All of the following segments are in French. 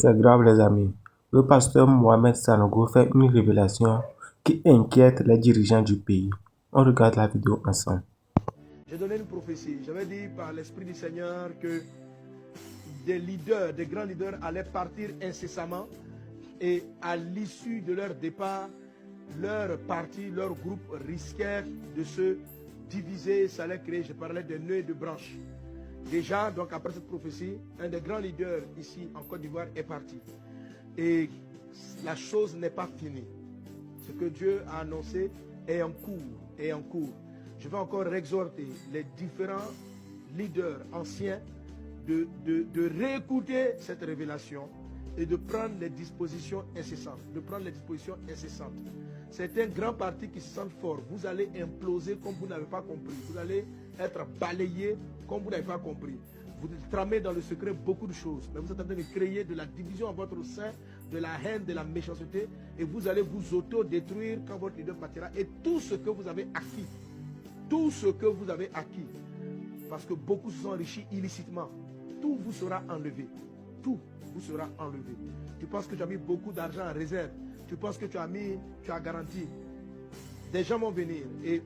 C'est grave les amis. Le pasteur Mohamed Sanogo fait une révélation qui inquiète les dirigeants du pays. On regarde la vidéo ensemble. J'ai donné une prophétie. J'avais dit par l'Esprit du Seigneur que des leaders, des grands leaders allaient partir incessamment et à l'issue de leur départ, leur parti, leur groupe risquait de se diviser, ça allait créer, je parlais de nœuds et de branches. Déjà, donc après cette prophétie, un des grands leaders ici en Côte d'Ivoire est parti. Et la chose n'est pas finie. Ce que Dieu a annoncé est en cours. Je vais encore exhorter les différents leaders anciens de réécouter cette révélation et de prendre les dispositions incessantes. C'est un grand parti qui se sent fort. Vous allez imploser comme vous n'avez pas compris. Vous allez être balayé comme vous n'avez pas compris. Vous tramez dans le secret beaucoup de choses. Mais vous êtes en train de créer de la division en votre sein, de la haine, de la méchanceté. Et vous allez vous auto-détruire quand votre leader partira. Et tout ce que vous avez acquis, parce que beaucoup se sont enrichis illicitement, tout vous sera enlevé. Tout vous sera enlevé. Tu penses que tu as mis beaucoup d'argent en réserve. Tu penses que tu as garanti. Des gens vont venir et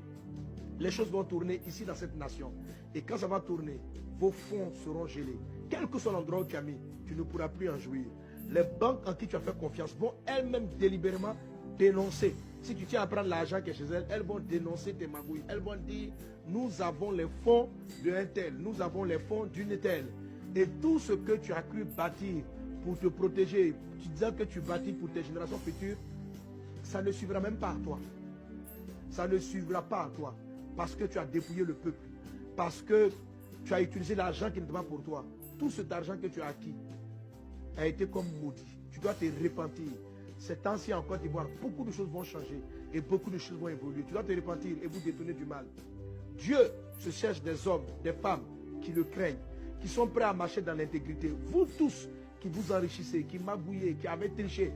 les choses vont tourner ici dans cette nation. Et quand ça va tourner, vos fonds seront gelés. Quel que soit l'endroit où tu as mis, tu ne pourras plus en jouir. Les banques en qui tu as fait confiance vont elles-mêmes délibérément dénoncer. Si tu tiens à prendre l'argent qui est chez elles, elles vont dénoncer tes magouilles. Elles vont dire, nous avons les fonds d'un tel, nous avons les fonds d'une telle. Et tout ce que tu as cru bâtir pour te protéger, tu disais que tu bâtis pour tes générations futures, ça ne suivra même pas à toi. Ça ne suivra pas à toi. Parce que tu as dépouillé le peuple. Parce que tu as utilisé l'argent qui n'était pas pour toi. Tout cet argent que tu as acquis a été comme maudit. Tu dois te repentir. Ces temps-ci en Côte d'Ivoire, beaucoup de choses vont changer et beaucoup de choses vont évoluer. Tu dois te repentir et vous détourner du mal. Dieu se cherche des hommes, des femmes qui le craignent, qui sont prêts à marcher dans l'intégrité. Vous tous qui vous enrichissez, qui magouillez, qui avez triché,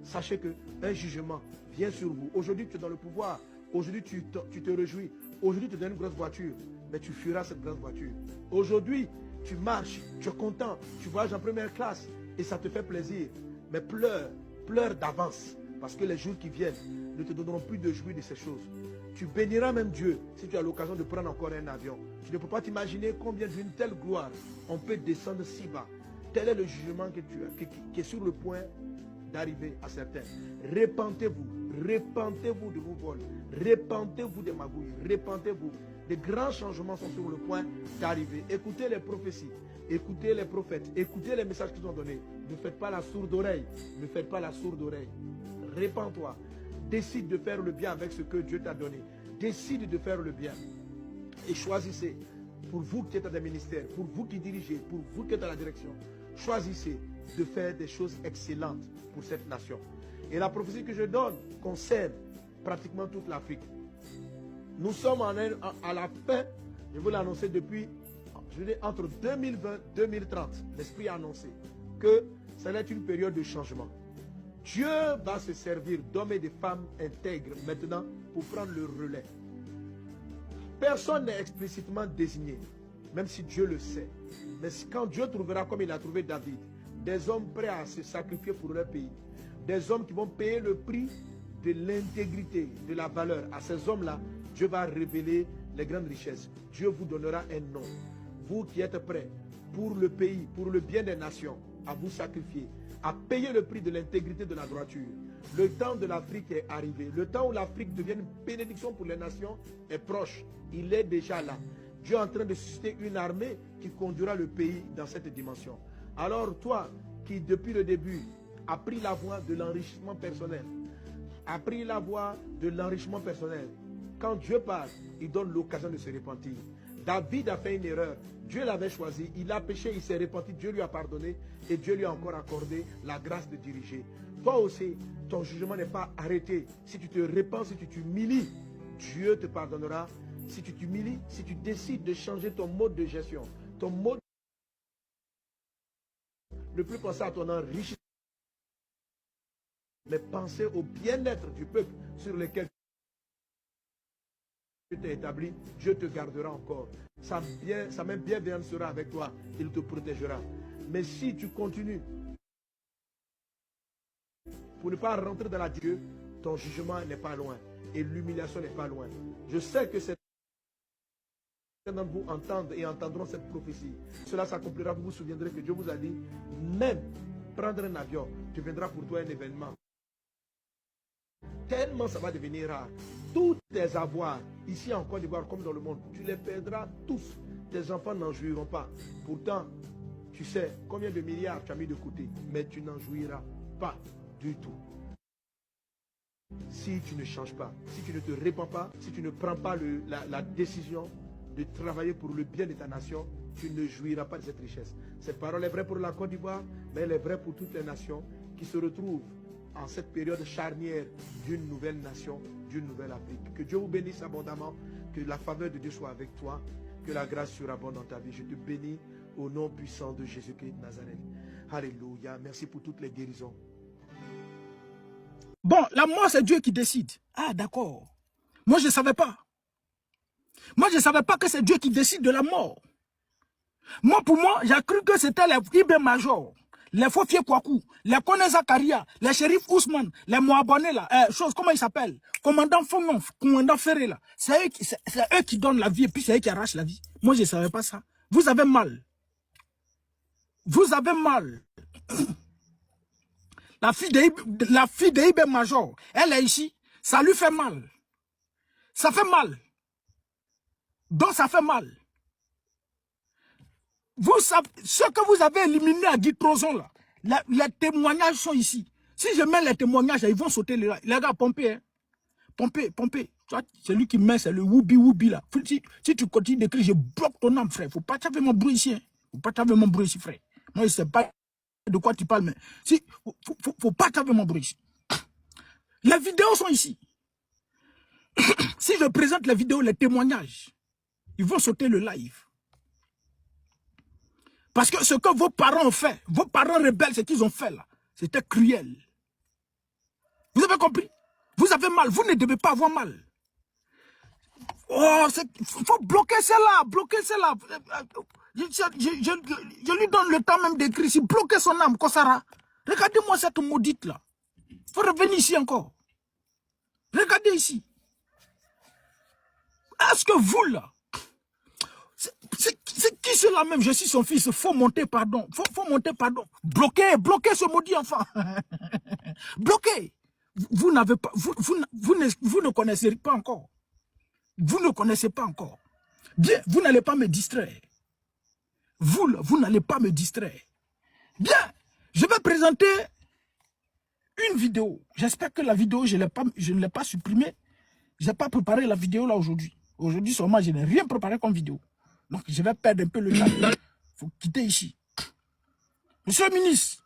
sachez qu'un jugement vient sur vous. Aujourd'hui, tu es dans le pouvoir. Aujourd'hui, tu te réjouis. Aujourd'hui, tu te donnes une grosse voiture, mais tu fuiras cette grosse voiture. Aujourd'hui, tu marches, tu es content, tu voyages en première classe et ça te fait plaisir. Mais pleure d'avance, parce que les jours qui viennent ne te donneront plus de jouir de ces choses. Tu béniras même Dieu si tu as l'occasion de prendre encore un avion. Tu ne peux pas t'imaginer combien d'une telle gloire on peut descendre si bas. Tel est le jugement qui est sur le point d'arriver à certains. Repentez-vous de vos vols, repentez-vous des magouilles, repentez-vous. Des grands changements sont sur le point d'arriver. Écoutez les prophéties, écoutez les prophètes, écoutez les messages qu'ils ont donnés. Ne faites pas la sourde oreille, ne faites pas la sourde oreille. Répands-toi, décide de faire le bien avec ce que Dieu t'a donné. Décide de faire le bien et choisissez, pour vous qui êtes dans des ministères, pour vous qui dirigez, pour vous qui êtes dans la direction, choisissez de faire des choses excellentes pour cette nation. Et la prophétie que je donne concerne pratiquement toute l'Afrique. Nous sommes à la fin, je vous l'ai annoncé depuis, je dis entre 2020 et 2030, l'Esprit a annoncé que ça va être une période de changement. Dieu va se servir d'hommes et de femmes intègres maintenant pour prendre le relais. Personne n'est explicitement désigné, même si Dieu le sait. Mais quand Dieu trouvera, comme il a trouvé David, des hommes prêts à se sacrifier pour leur pays, des hommes qui vont payer le prix de l'intégrité, de la valeur, à ces hommes-là, Dieu va révéler les grandes richesses. Dieu vous donnera un nom. Vous qui êtes prêts pour le pays, pour le bien des nations, à vous sacrifier, à payer le prix de l'intégrité de la droiture. Le temps de l'Afrique est arrivé. Le temps où l'Afrique devient une bénédiction pour les nations est proche. Il est déjà là. Dieu est en train de susciter une armée qui conduira le pays dans cette dimension. Alors toi qui depuis le début a pris la voie de l'enrichissement personnel, quand Dieu parle, il donne l'occasion de se repentir. David a fait une erreur. Dieu l'avait choisi. Il a péché, il s'est repenti. Dieu lui a pardonné. Et Dieu lui a encore accordé la grâce de diriger. Toi aussi, ton jugement n'est pas arrêté. Si tu te repens, si tu t'humilies, Dieu te pardonnera. Si tu t'humilies, si tu décides de changer ton mode de gestion, ton mode, ne plus penser à ton enrichissement, mais penser au bien-être du peuple sur lequel Dieu t'a établi, Dieu te gardera encore. Sa main bienveillante sera avec toi, il te protégera. Mais si tu continues pour ne pas rentrer dans la Dieu, ton jugement n'est pas loin et l'humiliation n'est pas loin. Je sais que certains d'entre vous entendent et entendront cette prophétie. Cela s'accomplira, vous vous souviendrez que Dieu vous a dit, même prendre un avion deviendra pour toi un événement. Tellement ça va devenir rare. Tous tes avoirs, ici en Côte d'Ivoire comme dans le monde, tu les perdras tous. Tes enfants n'en jouiront pas. Pourtant, tu sais combien de milliards tu as mis de côté, mais tu n'en jouiras pas du tout. Si tu ne changes pas, si tu ne te répands pas, si tu ne prends pas la décision de travailler pour le bien de ta nation, tu ne jouiras pas de cette richesse. Cette parole est vraie pour la Côte d'Ivoire, mais elle est vraie pour toutes les nations qui se retrouvent en cette période charnière d'une nouvelle nation, d'une nouvelle Afrique. Que Dieu vous bénisse abondamment, que la faveur de Dieu soit avec toi, que la grâce surabonde dans ta vie. Je te bénis au nom puissant de Jésus-Christ de Nazareth. Alléluia. Merci pour toutes les guérisons. Bon, la mort, c'est Dieu qui décide. Ah, d'accord. Moi, je ne savais pas. Moi, je ne savais pas que c'est Dieu qui décide de la mort. Moi, pour moi, j'ai cru que c'était les Ibé Major, les Fofié Kouakou, les Kone Zakaria, les shérifs Ousmane, les Moabonais, là, comment ils s'appellent? Commandant Fongon, commandant Ferré, là. C'est eux qui donnent la vie et puis c'est eux qui arrachent la vie. Moi, je ne savais pas ça. Vous avez mal. Vous avez mal. La fille de Ibé Major, elle est ici. Ça lui fait mal. Ça fait mal. Donc ça fait mal. Vous savez, ce que vous avez éliminé à Guy Trozon, là, les témoignages sont ici. Si je mets les témoignages, ils vont sauter les gars, pomper. Hein. Pomper. Celui qui met, c'est le woubi là. Si tu continues d'écrire, je bloque ton âme, frère. Faut pas t'avoir mon bruit ici. Hein. Faut pas t'avoir mon bruit ici, frère. Moi, je sais pas de quoi tu parles, mais si, faut pas t'avoir mon bruit ici. Les vidéos sont ici. Si je présente les vidéos, les témoignages, ils vont sauter le live. Parce que ce que vos parents ont fait, vos parents rebelles, ce qu'ils ont fait là, c'était cruel. Vous avez compris? Vous avez mal, vous ne devez pas avoir mal. Oh, il faut bloquer cela, Je lui donne le temps même d'écrire ici, bloquer son âme, Kosara. Regardez-moi cette maudite là. Il faut revenir ici encore. Regardez ici. Est-ce que vous là, c'est qui cela même? Je suis son fils, faut monter pardon. Faut monter pardon. Bloquez ce maudit enfant. Bloquez. Vous n'avez pas, vous ne connaissez pas encore. Vous ne connaissez pas encore. Bien, vous n'allez pas me distraire. Vous n'allez pas me distraire. Bien, je vais présenter une vidéo. J'espère que la vidéo, je ne l'ai pas supprimée. Je n'ai pas préparé la vidéo là aujourd'hui. Aujourd'hui seulement, je n'ai rien préparé comme vidéo. Donc, je vais perdre un peu le temps. Il faut quitter ici. Monsieur le ministre,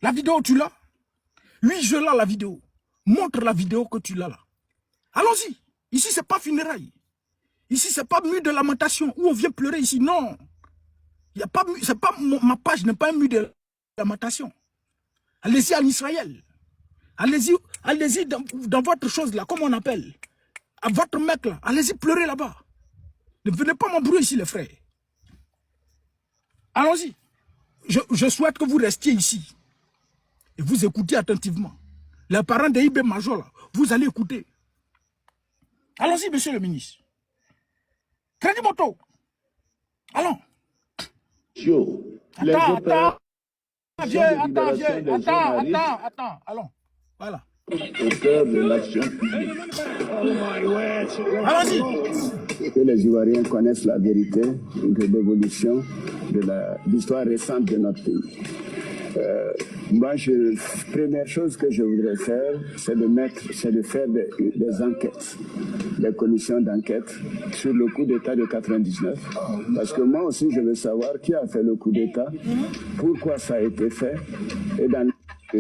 la vidéo, tu l'as? Oui, je l'ai la vidéo. Montre la vidéo que tu l'as là. Allons-y. Ici, ce n'est pas funérailles. Ici, ce n'est pas mur de lamentation où on vient pleurer ici. Non. Il y a pas, c'est pas, ma page n'est pas un mur de lamentation. Allez-y en Israël. Allez-y dans votre chose là, comme on appelle. À votre mec là. Allez-y pleurer là-bas. Ne venez pas m'embrouiller ici, les frères. Allons-y. Je souhaite que vous restiez ici. Et vous écoutez attentivement. Les parents de Ibé Major, là, vous allez écouter. Allons-y, monsieur le ministre. Crédit moto. Allons. Attends. Allons. Voilà. Auteur de l'action publique. Allons-y. Que les Ivoiriens connaissent la vérité de l'évolution de l'histoire récente de notre pays. Première chose que je voudrais faire, c'est de faire des enquêtes, des commissions d'enquête sur le coup d'État de 99. Parce que moi aussi, je veux savoir qui a fait le coup d'État, pourquoi ça a été fait, et dans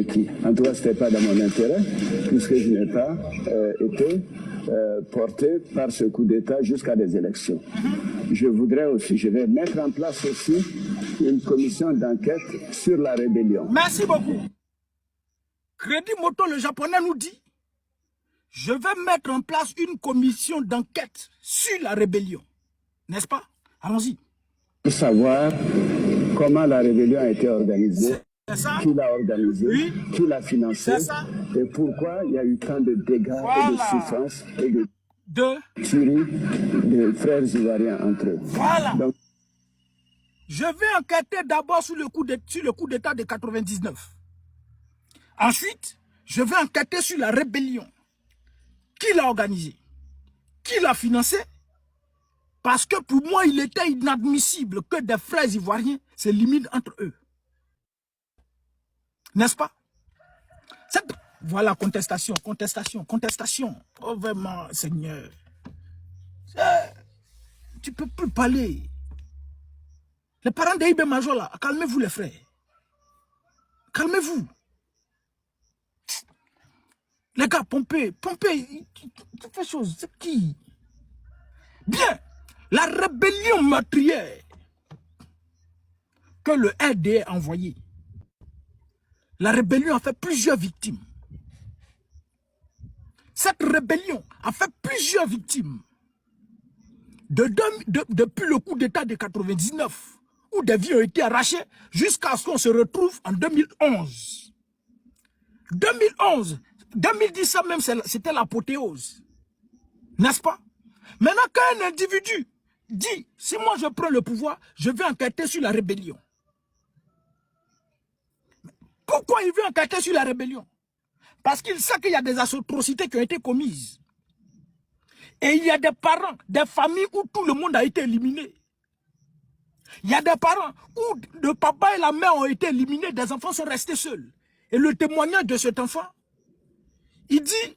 qui. En tout cas, ce n'était pas dans mon intérêt, puisque je n'ai pas été porté par ce coup d'État jusqu'à des élections. Je vais mettre en place aussi une commission d'enquête sur la rébellion. Merci beaucoup. Crédit Moto, le japonais nous dit, je vais mettre en place une commission d'enquête sur la rébellion. N'est-ce pas? Allons-y. Pour savoir comment la rébellion a été organisée. ça. Qui l'a organisé, Oui. qui l'a financé, C'est ça. et pourquoi il y a eu tant de dégâts et de souffrances et de tueries de frères ivoiriens entre eux. Voilà. Donc, je vais enquêter d'abord sur le coup d'État de 99. Ensuite, je vais enquêter sur la rébellion. Qui l'a organisée? Qui l'a financée? Parce que pour moi, il était inadmissible que des frères ivoiriens se limitent entre eux. N'est-ce pas? Voilà, contestation, contestation, contestation. Oh, vraiment, Seigneur. Tu ne peux plus parler. Les parents d'Aïbé Major, là, calmez-vous les frères. Calmez-vous. Les gars, pompez, tu fais chose, c'est qui? Bien, la rébellion meurtrière que le RD a envoyée. La rébellion a fait plusieurs victimes. Cette rébellion a fait plusieurs victimes. Depuis le coup d'État de 99, où des vies ont été arrachées, jusqu'à ce qu'on se retrouve en 2011. 2011, 2010 même, c'était l'apothéose. N'est-ce pas? Maintenant, quand un individu dit, si moi je prends le pouvoir, je vais enquêter sur la rébellion. Pourquoi il veut enquêter sur la rébellion? Parce qu'il sait qu'il y a des atrocités qui ont été commises. Et il y a des parents, des familles où tout le monde a été éliminé. Il y a des parents où le papa et la mère ont été éliminés, des enfants sont restés seuls. Et le témoignage de cet enfant, il dit,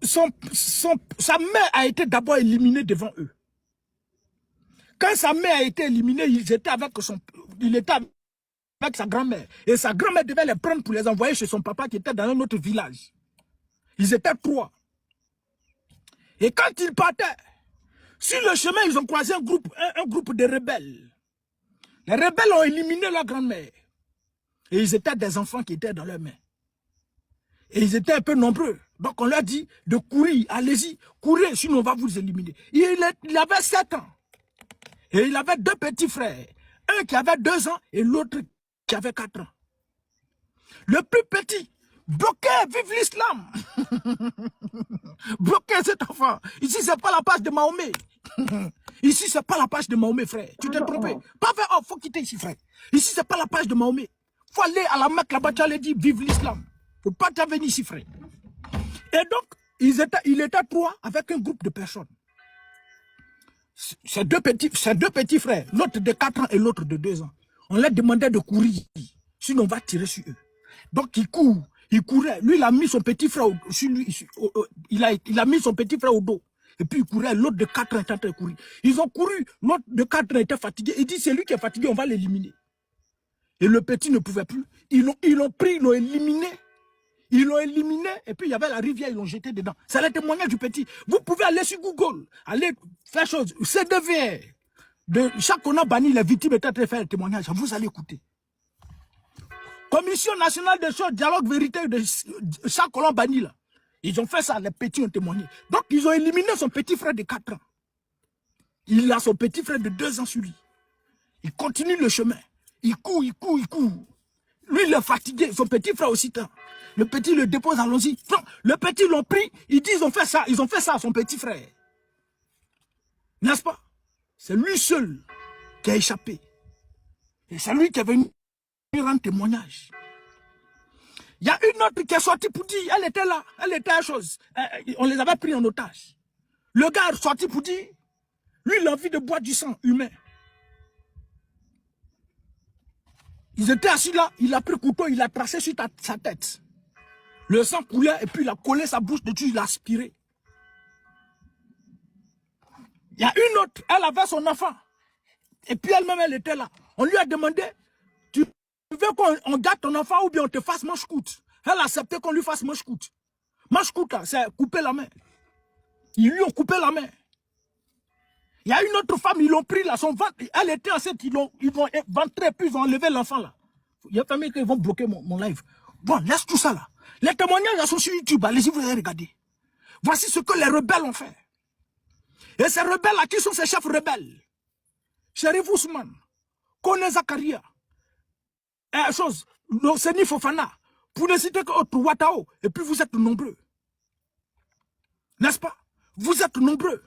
sa mère a été d'abord éliminée devant eux. Quand sa mère a été éliminée, il était avec sa grand-mère. Et sa grand-mère devait les prendre pour les envoyer chez son papa qui était dans un autre village. Ils étaient 3. Et quand ils partaient, sur le chemin, ils ont croisé un groupe de rebelles. Les rebelles ont éliminé leur grand-mère. Et ils étaient des enfants qui étaient dans leurs mains. Et ils étaient un peu nombreux. Donc on leur dit de courir, allez-y, courez, sinon on va vous éliminer. Il avait 7 ans. Et il avait 2 petits frères. Un qui avait 2 ans et l'autre qui avait 4 ans. Le plus petit, bloqué, vive l'islam. Bloqué cet enfant. Ici, c'est pas la page de Mahomet. Ici, c'est pas la page de Mahomet, frère. Tu t'es trompé. Pas fait, oh, faut quitter ici, frère. Ici, c'est pas la page de Mahomet. Faut aller à la Mecque, là-bas, tu allais dire, vive l'islam. Faut pas t'avenir ici, frère. Et donc, il était 3 avec un groupe de personnes. Ces deux petits frères, l'autre de 4 ans et l'autre de 2 ans. On leur demandait de courir, sinon on va tirer sur eux. Donc il courait. Lui, il a mis son petit frère sur lui, il a mis son petit frère au dos. Et puis il courait, l'autre de 4 ans était en train de courir. Ils ont couru, l'autre de 4 ans était fatigué. Il dit, c'est lui qui est fatigué, on va l'éliminer. Et le petit ne pouvait plus. Ils l'ont pris, ils l'ont éliminé. Ils l'ont éliminé, et puis il y avait la rivière, ils l'ont jeté dedans. C'est le témoignage du petit. Vous pouvez aller sur Google, aller faire chose. CDVR, de chaque on a banni les victimes étaient en train de faire le témoignage. Vous allez écouter. Commission nationale de choses, dialogue vérité de chaque on a banni là. Ils ont fait ça, les petits ont témoigné. Donc ils ont éliminé son petit frère de 4 ans. Il a son petit frère de 2 ans sur lui. Il continue le chemin. Il court. Lui, il est fatigué, son petit frère aussi. Le petit le dépose, allons-y. Le petit l'ont pris, ils disent, ils ont fait ça à son petit frère. N'est-ce pas? C'est lui seul qui a échappé. Et c'est lui qui est venu rendre témoignage. Il y a une autre qui est sortie pour dire, elle était là, elle était à chose. On les avait pris en otage. Le gars est sorti pour dire, lui, il a envie de boire du sang humain. Ils étaient assis là, il a pris le couteau, il a tracé sur sa tête. Le sang coulait et puis il a collé sa bouche dessus, il a aspiré. Il y a une autre, elle avait son enfant. Et puis elle-même, elle était là. On lui a demandé, tu veux qu'on garde ton enfant ou bien on te fasse manche-coute? Elle a accepté qu'on lui fasse manche-coute. Manche-coute, c'est couper la main. Ils lui ont coupé la main. Il y a une autre femme, ils l'ont pris là, son ventre, elle était enceinte, ils vont ventrer, puis ils vont enlever l'enfant là. Il y a famille qui vont bloquer mon live. Bon, laisse tout ça là. Les témoignages sont sur YouTube, allez-y, vous allez regarder. Voici ce que les rebelles ont fait. Et ces rebelles là, qui sont ces chefs rebelles? Chérif Ousmane, Kone Zakaria, chose, Seni Fofana, pour ne citer que Ouattao, et puis vous êtes nombreux. N'est-ce pas? Vous êtes nombreux.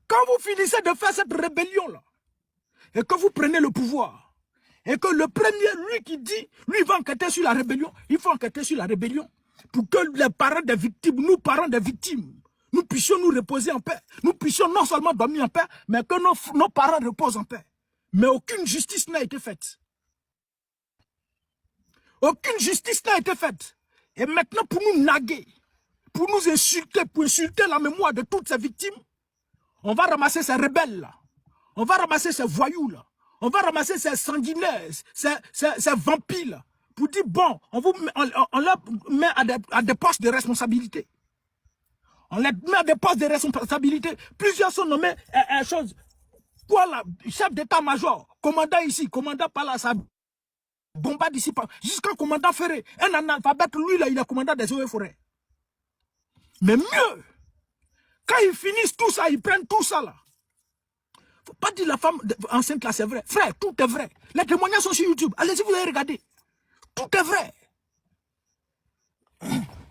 Quand vous finissez de faire cette rébellion-là, et que vous prenez le pouvoir, et que le premier, lui qui dit, lui va enquêter sur la rébellion, il faut enquêter sur la rébellion, pour que les parents des victimes, nous parents des victimes, nous puissions nous reposer en paix. Nous puissions non seulement dormir en paix, mais que nos parents reposent en paix. Mais aucune justice n'a été faite. Aucune justice n'a été faite. Et maintenant, pour nous naguer, pour nous insulter, pour insulter la mémoire de toutes ces victimes, on va ramasser ces rebelles-là. On va ramasser ces voyous-là. On va ramasser ces sanguinaires, ces vampires-là. Pour dire, bon, on leur met à des postes de responsabilité. On les met à des postes de responsabilité. Plusieurs sont nommés chose. Quoi là? Chef d'état-major, commandant ici, commandant par là, ça bombarde ici, jusqu'à commandant Ferré. Un analphabète, lui là, il est commandant des eaux et forêts. Mais mieux, quand ils finissent tout ça, ils prennent tout ça là. Faut pas dire la femme enceinte là, c'est vrai. Frère, tout est vrai. Les témoignages sont sur YouTube. Allez-y, vous allez regarder. Tout est vrai.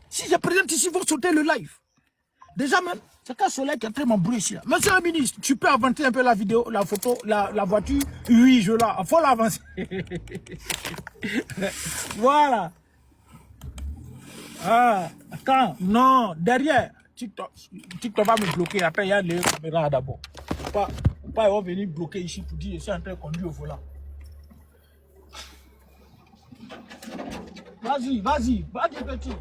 Si je présente ici, vous sautez le live. Déjà même, c'est qu'un soleil qui est très m'embrouillé ici. Là. Monsieur le ministre, tu peux avancer un peu la vidéo, la photo, la voiture. Oui, je l'ai. Il faut l'avancer. Voilà. Ah, quand? Non, derrière. TikTok va me bloquer. Après, il y a les caméras d'abord. Pas ils vont venir bloquer ici pour dire que je suis en train de conduire au volant. Vas-y, petit.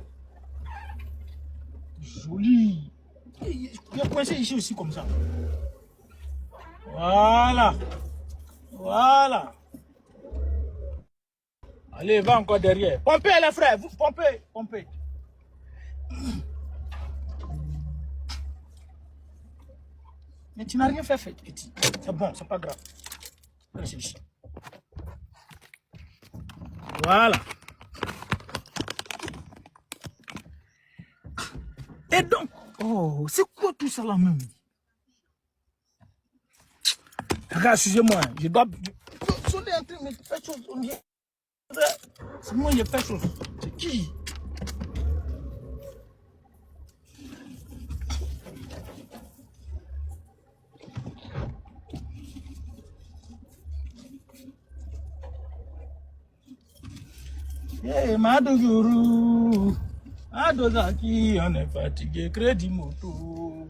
Joli. Il est coincé ici aussi comme ça. Voilà. Allez, va encore derrière. Pompez les frères, vous pompez. Mais tu n'as rien fait, petit. C'est bon, c'est pas grave. Reste ici. Voilà. Et donc, oh, c'est quoi tout ça là même? Regarde, excusez-moi, je dois... Je suis en train de faire chose. C'est moi qui fais chose. C'est qui? Hey, Madoguru, Adozaki, on est fatigué, crédit moto,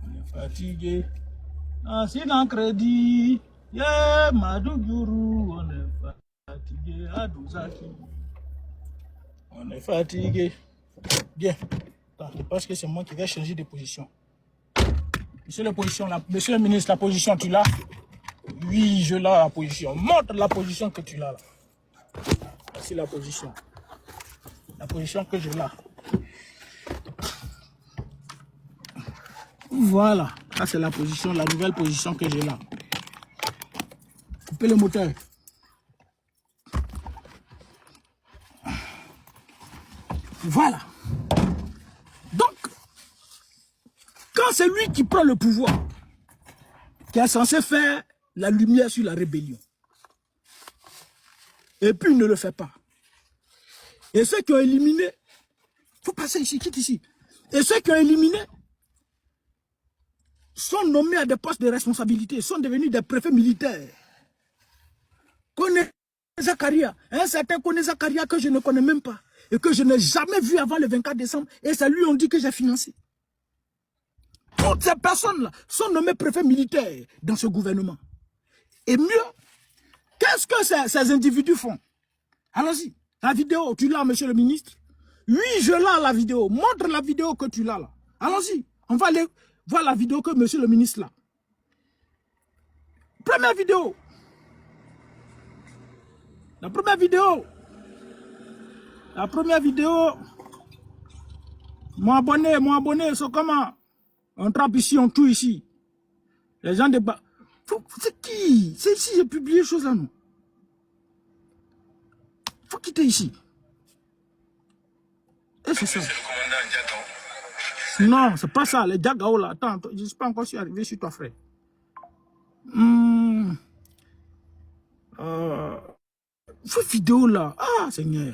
on est fatigué, incident crédit, yeah, Madoguru, on est fatigué, Adozaki, on est fatigué. Bien, attends, je pense que c'est moi qui vais changer de position. Monsieur le ministre, la position, tu l'as? Oui, je l'ai la position. Montre la position que tu l'as là. Voici la position. La position que je l'ai. Voilà. Ça, c'est la position, la nouvelle position que j'ai là. Coupez le moteur. Voilà. Donc, quand c'est lui qui prend le pouvoir, qui est censé faire la lumière sur la rébellion, et puis il ne le fait pas. Et ceux qui ont éliminé, il faut passer ici, quitte ici. Et ceux qui ont éliminé sont nommés à des postes de responsabilité, sont devenus des préfets militaires. Connaît Zakaria, un certain connaît Zakaria que je ne connais même pas, et que je n'ai jamais vu avant le 24 décembre, et c'est lui on dit que j'ai financé. Toutes ces personnes-là sont nommées préfets militaires dans ce gouvernement. Et mieux, qu'est-ce que ces individus font? Allons-y. La vidéo, tu l'as, monsieur le ministre? Oui, je l'ai, la vidéo. Montre la vidéo que tu l'as là. Allons-y. On va aller voir la vidéo que monsieur le ministre là. Première vidéo. La première vidéo. Mon abonné, c'est comment? On trappe ici, on tue ici. Les gens débattent. C'est qui? C'est ici, j'ai publié des choses là, non? Faut quitter ici. Et c'est ça. Non, c'est pas ça. Les Diagao là. Attends, je ne suis pas encore arrivé sur toi, frère. Vos vidéos là, ah Seigneur.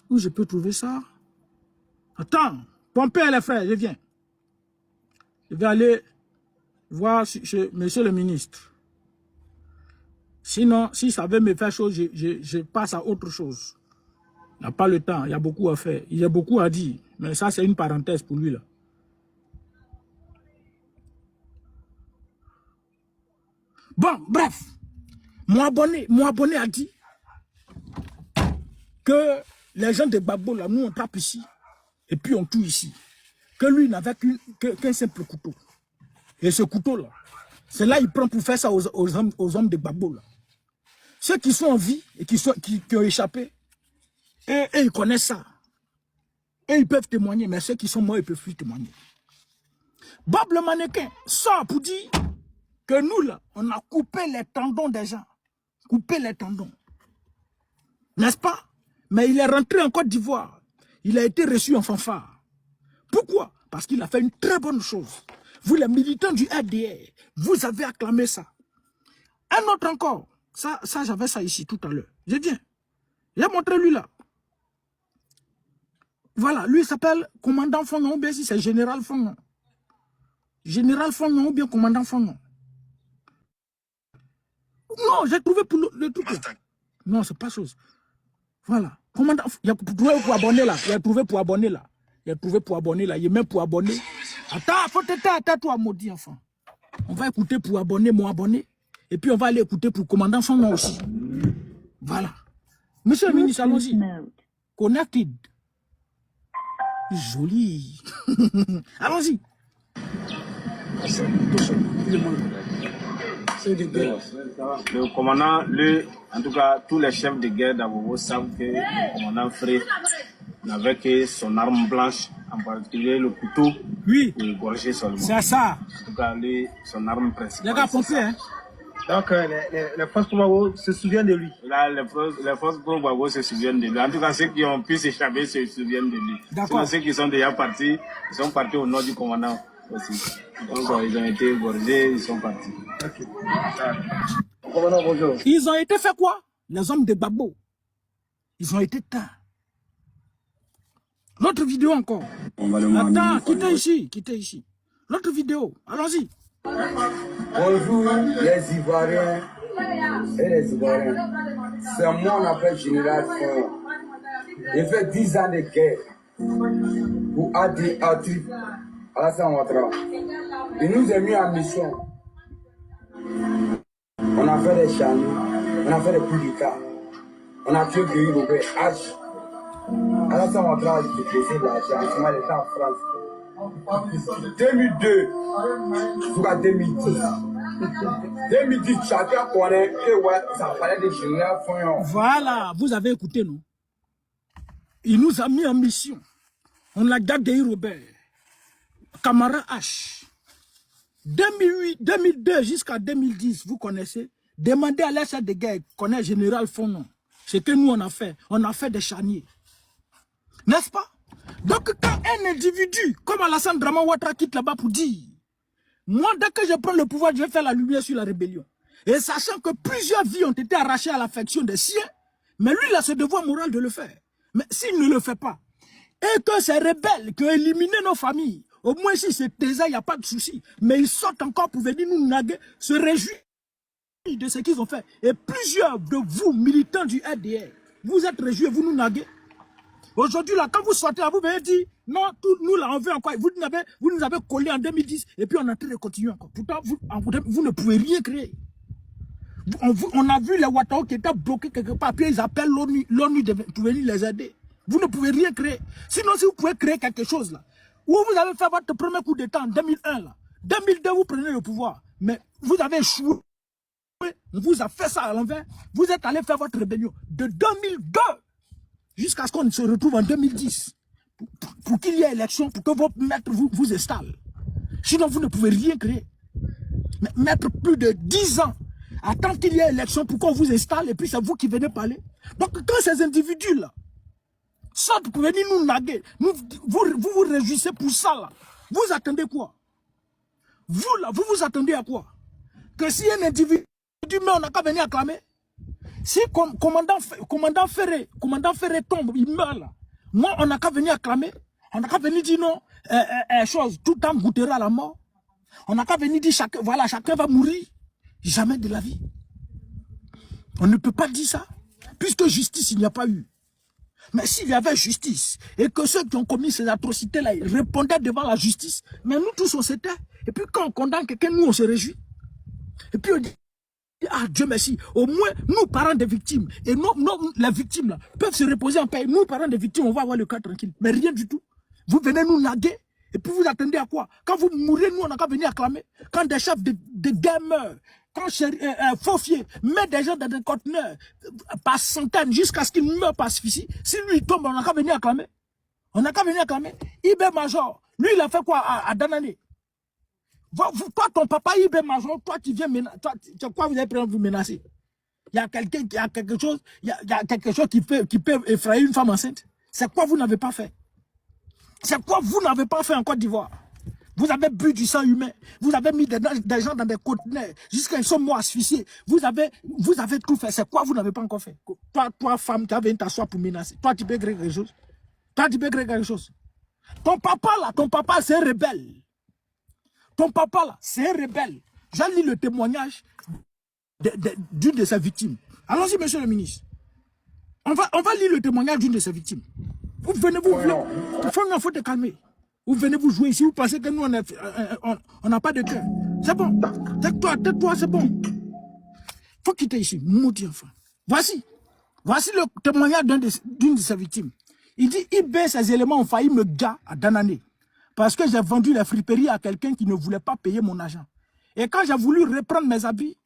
Où je peux trouver ça? Attends, Pompée les frères, je viens. Je vais aller voir chez monsieur le ministre. Sinon, si ça veut me faire chose, je passe à autre chose. Il n'a pas le temps, il y a beaucoup à faire. Il y a beaucoup à dire. Mais ça, c'est une parenthèse pour lui là. Bon, bref. Mon abonné a dit que les gens de Gbagbo, là, nous, on tape ici. Et puis, on tue ici. Que lui n'avait qu'un simple couteau. Et ce couteau-là, c'est là qu'il prend pour faire ça aux hommes de Gbagbo, là. Ceux qui sont en vie et qui ont échappé, et ils connaissent ça. Et ils peuvent témoigner, mais ceux qui sont morts, ils ne peuvent plus témoigner. Bob le mannequin sort pour dire que nous, là, on a coupé les tendons des gens. Coupé les tendons. N'est-ce pas? Mais il est rentré en Côte d'Ivoire. Il a été reçu en fanfare. Pourquoi? Parce qu'il a fait une très bonne chose. Vous, les militants du RDR, vous avez acclamé ça. Un autre encore. Ça j'avais ça ici tout à l'heure. Je viens. J'ai montré lui là. Voilà, lui il s'appelle commandant Fondon, ou bien si c'est général Fondon. Général Fondon ou bien commandant Fondon. Non, j'ai trouvé pour le truc là. Non, c'est pas chose. Voilà. Commandant, il a trouvé pour abonner là. Il a trouvé pour abonner là. Il a trouvé pour abonner là. Il est même pour abonner. Attends, faut toi maudit enfant. On va écouter pour abonner mon abonné. Et puis on va aller écouter pour commandant Fondon aussi. Voilà. Monsieur le ministre, allons-y. Connected. Joli. Allons-y. Le commandant, en tout cas, tous les chefs de guerre d'Abobo savent que le commandant Fré n'avait que son arme blanche, en particulier le couteau, oui, pour égorger seulement. C'est ça. En tout cas, son arme principale. Les gars, pensez, hein. Donc, les forces Gbagbo se souviennent de lui. Là, les forces Gbagbo se souviennent de lui. En tout cas, ceux qui ont pu s'échapper se souviennent de lui. Sinon, ceux qui sont déjà partis, ils sont partis au nord du commandant aussi. Donc, ils ont été égorgés, ils sont partis. Okay. Commandant, bonjour. Ils ont été fait quoi? Les hommes de Gbagbo. Ils ont été teints. L'autre vidéo encore. Attends, quittez ici. L'autre vidéo, allons-y. Bonjour les Ivoiriens et les Ivoiriens. C'est moi, on appelle Général Fond. J'ai fait 10 ans de guerre pour Ati Alassane Ouattara. Il nous a mis en mission. On a fait des chamis, on a fait des coups d'État. On a tué Guy Robert H. Alassane Ouattara a déposé l'argent. Il était en France. 2002 jusqu'à 2010. 2010, chacun connaît que ouais, ça fallait des généraux Fond. Voilà, vous avez écouté, non? Il nous a mis en mission. On a gardé Robert, Camara H. 2008, 2002 jusqu'à 2010, vous connaissez. Demandez à l'chef de guerre, connaît Général Fondon. Ce que nous on a fait des charniers. N'est-ce pas? Donc quand un individu comme Alassane Dramane Ouattara quitte là-bas pour dire, moi dès que je prends le pouvoir, je vais faire la lumière sur la rébellion. Et sachant que plusieurs vies ont été arrachées à l'affection des siens, mais lui il a ce devoir moral de le faire. Mais s'il ne le fait pas, et que ces rebelles qui ont éliminé nos familles, au moins si c'est taisé, il n'y a pas de souci. Mais ils sortent encore pour venir nous naguer, se réjouir de ce qu'ils ont fait. Et plusieurs de vous, militants du RDR, vous êtes réjouis, vous nous naguez. Aujourd'hui, là, quand vous sortez, là, vous venez dire, non, nous, là, on veut encore. Vous nous avez collé en 2010, et puis on est en train de continuer encore. Pourtant, vous ne pouvez rien créer. On a vu les Ouattara qui étaient bloqués quelque part, puis ils appellent l'ONU pour venir les aider. Vous ne pouvez rien créer. Sinon, si vous pouvez créer quelque chose, là, où vous avez fait votre premier coup d'État en 2001, là, 2002, vous prenez le pouvoir, mais vous avez échoué. On vous a fait ça à l'envers. Vous êtes allé faire votre rébellion de 2002 jusqu'à ce qu'on se retrouve en 2010. Pour qu'il y ait élection, pour que votre maître vous installe. Sinon, vous ne pouvez rien créer. Mais mettre plus de 10 ans, attendre qu'il y ait élection pour qu'on vous installe, et puis c'est vous qui venez parler. Donc, quand ces individus-là sortent pour venir nous naguer, vous vous réjouissez pour ça, là. Vous attendez quoi? Vous, là, vous attendez à quoi? Que si un individu mais on n'a qu'à venir acclamer. Si commandant Ferré tombe, il meurt là. Moi, on n'a qu'à venir acclamer. On n'a qu'à venir dire non, chose, tout le temps goûtera la mort. On n'a qu'à venir dire chacun va mourir. Jamais de la vie. On ne peut pas dire ça. Puisque justice, il n'y a pas eu. Mais s'il y avait justice, et que ceux qui ont commis ces atrocités-là répondaient devant la justice, mais nous tous on s'était. Et puis quand on condamne quelqu'un, nous on se réjouit. Et puis on dit, ah Dieu merci, au moins nous parents des victimes, et les victimes là, peuvent se reposer en paix. Nous parents des victimes, on va avoir le cœur tranquille. Mais rien du tout. Vous venez nous naguer, et puis vous attendez à quoi? Quand vous mourrez, nous on n'a qu'à venir acclamer. Quand des chefs de guerre meurent, quand Faufier met des gens dans des conteneurs par centaines jusqu'à ce qu'ils meurent par asphyxie, si lui il tombe, on n'a qu'à venir acclamer. On n'a qu'à venir acclamer. Ibé Major, lui il a fait quoi à Danané? Toi, ton papa Ibé Major, toi tu viens menacer. Quoi vous avez pris vous menacer? Il y a quelque chose qui peut effrayer une femme enceinte. C'est quoi vous n'avez pas fait? C'est quoi vous n'avez pas fait en Côte d'Ivoire? Vous avez bu du sang humain. Vous avez mis des gens dans des conteneurs jusqu'à ils sont morts asphyxiés. Vous avez tout fait. C'est quoi vous n'avez pas encore fait? Toi, femme, tu as venu t'asseoir pour menacer. Toi, tu peux créer quelque chose. Ton papa, c'est un rebelle. Ton papa, là, c'est un rebelle. J'ai lu le témoignage d'une de ses victimes. Allons-y, monsieur le ministre. On va lire le témoignage d'une de ses victimes. Vous venez, il faut te calmer. Vous venez vous jouer ici, vous pensez que nous, on n'a pas de cœur. C'est bon. Tais-toi, c'est bon. Faut quitter ici, maudit enfant. Voici le témoignage d'une de ses victimes. Il dit, ces éléments ont failli me gars à Danané. Parce que j'ai vendu les friperies à quelqu'un qui ne voulait pas payer mon argent. Et quand j'ai voulu reprendre mes habits,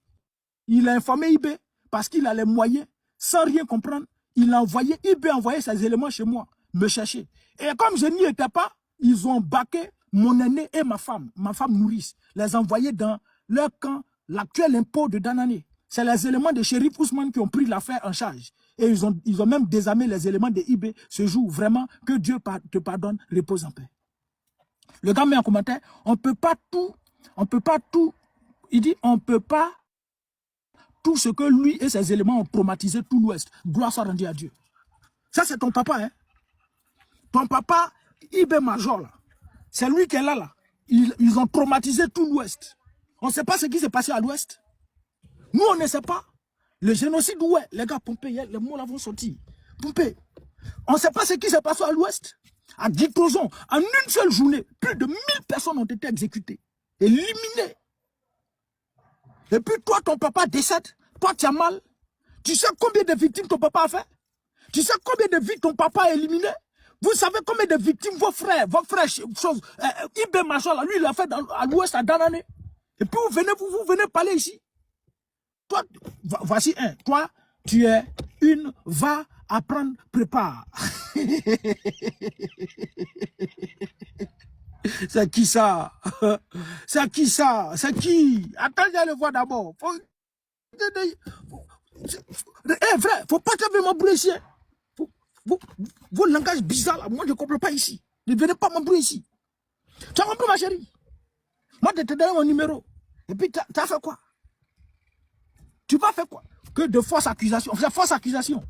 il a informé IB parce qu'il a les moyens, sans rien comprendre. Il a envoyé, IB a envoyé ces éléments chez moi, me chercher. Et comme je n'y étais pas, ils ont baqué mon aîné et ma femme nourrice, les envoyés dans leur camp, l'actuel impôt de Danané. C'est les éléments de Shérif Ousmane qui ont pris l'affaire en charge. Et ils ont même désarmé les éléments de IB ce jour. Vraiment, que Dieu te pardonne, repose en paix. Le gars met en commentaire, on peut pas tout. Il dit, on peut pas tout ce que lui et ses éléments ont traumatisé tout l'Ouest. Gloire soit rendue à Dieu. Ça, c'est ton papa, hein. Ton papa, Ibé Major, là, c'est lui qui est là. Ils ont traumatisé tout l'Ouest. On ne sait pas ce qui s'est passé à l'Ouest. Nous, on ne sait pas. Le génocide, ouais, les gars, pompez, les mots là vont sortir. Pompez. On ne sait pas ce qui s'est passé à l'Ouest. À Guitozon, en une seule journée, plus de 1000 personnes ont été exécutées, éliminées. Et puis toi, ton papa décède. Toi, tu as mal. Tu sais combien de victimes ton papa a fait? Tu sais combien de vies ton papa a éliminé? Vous savez combien de victimes vos frères, Ibé Major, lui, il a fait à l'Ouest, à Danané. Et puis vous venez parler ici. Toi, voici un. Toi, tu es une, va apprendre, prépare. C'est qui ça? C'est qui ça? C'est qui? Attends, j'allais le voir d'abord. Frère, faut pas t'avoir m'embrouiller ici. Vos langages bizarres là, moi je ne comprends pas ici. Ne venez pas m'embrouiller ici. Tu as compris ma chérie? Moi je te donne mon numéro. Et puis tu as fait quoi? Tu vas faire quoi? Que de fausses accusations. C'est fausses accusations.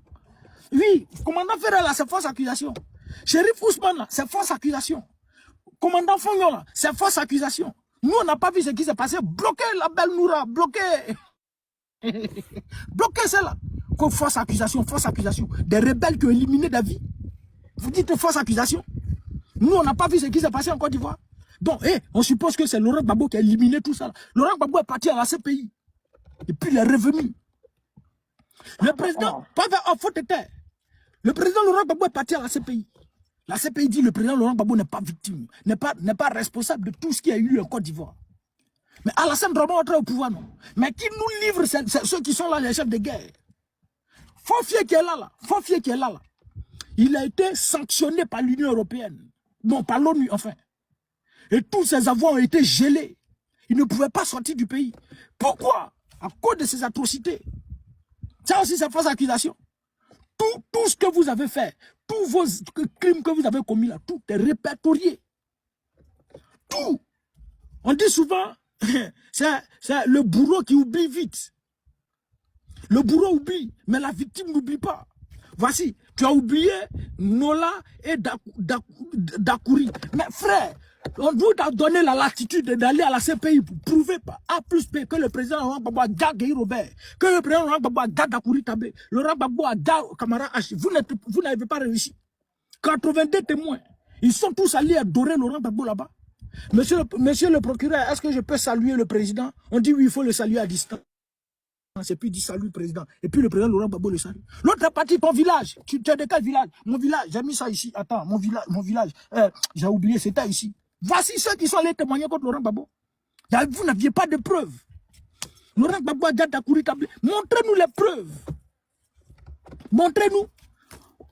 Oui, commandant Ferrer là, c'est fausse accusation. Shérif Ousmane là, c'est fausse accusation. Commandant Fognon là, c'est fausse accusation. Nous on n'a pas vu ce qui s'est passé. Bloquez la belle Noura, bloquez. Bloquez celle-là. Fausse accusation. Des rebelles qui ont éliminé David. Vous dites fausse accusation. Nous on n'a pas vu ce qui s'est passé en Côte d'Ivoire. Donc, on suppose que c'est Laurent Gbagbo qui a éliminé tout ça. Là. Laurent Gbagbo est parti à la CPI. Et puis il est revenu. Le président, le président Laurent Gbagbo est parti à la CPI. La CPI dit que le président Laurent Gbagbo n'est pas victime, n'est pas responsable de tout ce qui a eu lieu en Côte d'Ivoire. Mais Alassane Draman est au pouvoir, non. Mais qui nous livre ceux qui sont là, les chefs de guerre. Faufier qui est là. Il a été sanctionné par l'Union européenne. Non, par l'ONU, enfin. Et tous ses avoirs ont été gelés. Il ne pouvait pas sortir du pays. Pourquoi? À cause de ces atrocités. Ça aussi, c'est fausse accusation. Tout ce que vous avez fait, tous vos crimes que vous avez commis là, tout est répertorié. Tout. On dit souvent, c'est le bourreau qui oublie vite. Le bourreau oublie, mais la victime n'oublie pas. Voici, tu as oublié Nola et Dakouri. Mais frère, on vous a donné la latitude d'aller à la CPI pour prouver par A plus B que le président Laurent Gbagbo a gagné Robert, que le président Laurent Gbagbo a gagné Dakouri Tabé, Laurent Gbagbo a gagné Kamara H. Vous n'avez pas réussi. 82 témoins, ils sont tous allés adorer Laurent Gbagbo là-bas. Monsieur le procureur, est-ce que je peux saluer le président? On dit oui, il faut le saluer à distance. Et puis il dit salut président. Et puis le président Laurent Gbagbo le salue. L'autre partie, ton village. Tu es de quel village? Mon village, j'ai mis ça ici. Attends, mon village. J'ai oublié, c'était ici. Voici ceux qui sont allés témoigner contre Laurent Gbagbo. Vous n'aviez pas de preuves. Laurent Gbagbo a déjà Dakouri Tabé. Montrez-nous les preuves. Montrez-nous.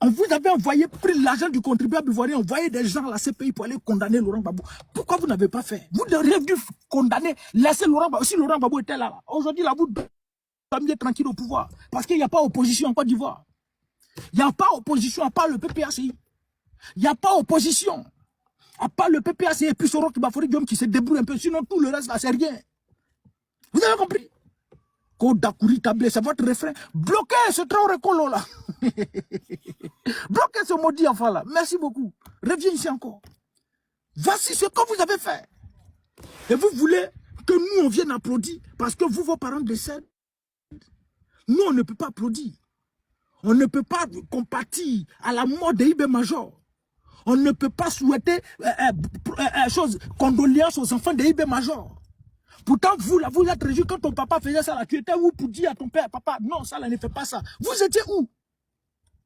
On vous avait envoyé, pris l'argent du contribuable ivoirien, envoyé des gens à la CPI pour aller condamner Laurent Gbagbo. Pourquoi vous n'avez pas fait? Vous auriez dû condamner, laisser Laurent Gbagbo. Si Laurent Gbagbo était là. Aujourd'hui, là, vous dormiez tranquille au pouvoir. Parce qu'il n'y a pas opposition en Côte d'Ivoire. Il n'y a pas opposition à part le PPACI. Il n'y a pas opposition à part le PPACI et puis Soro Kibafori Diom qui se débrouille un peu. Sinon, tout le reste là, c'est rien. Vous avez compris? Dakouri Tabé, c'est votre refrain. Bloquez ce Traoré Kolo là. Bloquez ce maudit enfant là. Merci beaucoup. Reviens ici encore. Voici ce que vous avez fait. Et vous voulez que nous on vienne applaudir parce que vous, vos parents décèdent. Nous, on ne peut pas applaudir. On ne peut pas compatir à la mort de IB Major. On ne peut pas souhaiter condoléances aux enfants de IB Major. Pourtant, vous, là, vous êtes réjoui quand ton papa faisait ça, là, tu étais où pour dire à ton père, papa, non, ça, là, ne fait pas ça. Vous étiez où?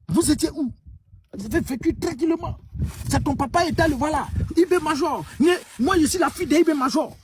Vous étiez où? Vous avez vécu tranquillement. C'est ton papa était le, voilà, IB Major. Moi, je suis la fille d'IB Major.